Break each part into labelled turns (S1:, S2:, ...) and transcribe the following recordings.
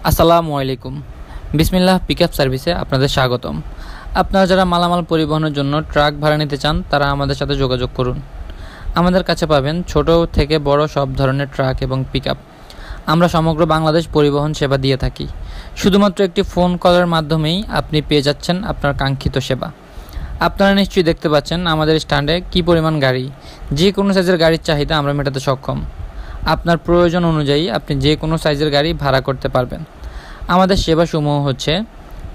S1: আসসালামু আলাইকুম। বিসমিল্লাহ পিকআপ সার্ভিসে আপনাদের স্বাগতম। আপনারা যারা মালামাল পরিবহনের জন্য ট্রাক ভাড়া নিতে চান তারা আমাদের সাথে যোগাযোগ করুন। আমাদের কাছে পাবেন ছোট থেকে বড় সব ধরনের ট্রাক এবং পিকআপ। আমরা সমগ্র বাংলাদেশ পরিবহন সেবা দিয়ে থাকি। শুধুমাত্র একটি ফোন কলের মাধ্যমেই আপনি পেয়ে যাচ্ছেন আপনার কাঙ্ক্ষিত সেবা। আপনারা নিশ্চয়ই দেখতে পাচ্ছেন আমাদের স্ট্যান্ডে কী পরিমাণ গাড়ি। যে কোনো সাইজের গাড়ির চাহিদা আমরা মেটাতে সক্ষম। আপনার প্রয়োজন অনুযায়ী আপনি যে কোনো সাইজের গাড়ি ভাড়া করতে পারবেন। আমাদের সেবাসমূহ হচ্ছে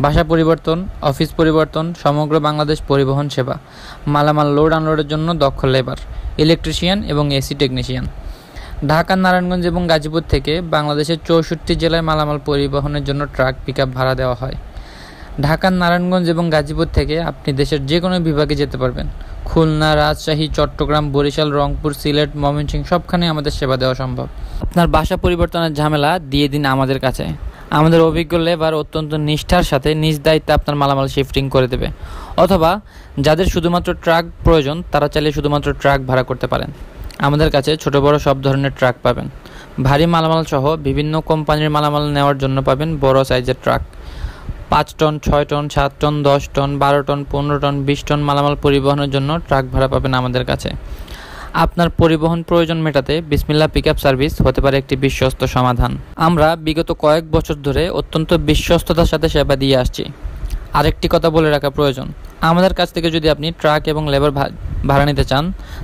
S1: ভাষা পরিবর্তন, অফিস পরিবর্তন, সমগ্র বাংলাদেশ পরিবহন সেবা, মালামাল লোড আনলোডের জন্য দক্ষ লেবার, ইলেকট্রিশিয়ান এবং এসি টেকনিশিয়ান। ঢাকা, নারায়ণগঞ্জ এবং গাজীপুর থেকে বাংলাদেশের 64 জেলায় মালামাল পরিবহনের জন্য ট্রাক পিকআপ ভাড়া দেওয়া হয়। ঢাকার নারায়ণগঞ্জ এবং গাজীপুর থেকে আপনি দেশের যে কোনো বিভাগে যেতে পারবেন। খুলনা, রাজশাহী, চট্টগ্রাম, বরিশাল, রংপুর, সিলেট, ময়মনসিংহ সবখানে আমাদের সেবা দেওয়া সম্ভব। আপনার বাসা পরিবর্তনের ঝামেলা দিয়ে দিন আমাদের কাছে। আমাদের অভিজ্ঞ লেবার অত্যন্ত নিষ্ঠার সাথে নিজ দায়িত্বে আপনার মালামাল শিফটিং করে দেবে। অথবা যাদের শুধুমাত্র ট্রাক প্রয়োজন তারা চাইলে শুধুমাত্র ট্রাক ভাড়া করতে পারেন। আমাদের কাছে ছোট বড় সব ধরনের ট্রাক পাবেন। ভারী মালামাল সহ বিভিন্ন কোম্পানির মালামাল নেওয়ার জন্য পাবেন বড় সাইজের truck. 5 ton, 6 ton, 7 ton, 10 ton, 12 ton, 15 ton, 20 ton মালামাল পরিবহনের জন্য ট্রাক ভাড়া পাবেন আমাদের কাছে। আপনার পরিবহন প্রয়োজন মেটাতে বিসমিল্লাহ পিকআপ সার্ভিস হতে পারে একটি বিশ্বস্ত সমাধান। আমরা বিগত কয়েক বছর ধরে অত্যন্ত বিশ্বস্ততার সাথে সেবা দিয়ে আসছি। আরেকটি কথা বলে রাখা প্রয়োজন, আমাদের কাছ থেকে যদি আপনি ট্রাক এবং লেবার ভাড়া নিতে চান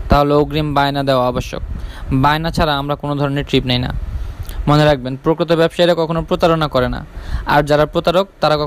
S1: তাহলে অগ্রিম বায়না দেওয়া আবশ্যক। বায়না ছাড়া আমরা কোনো ধরনের ট্রিপ নেই না। মনে রাখবেন, প্রকৃত ব্যবসায়ীরা কখনো প্রতারণা করে না, আর যারা প্রতারক তারা কখনো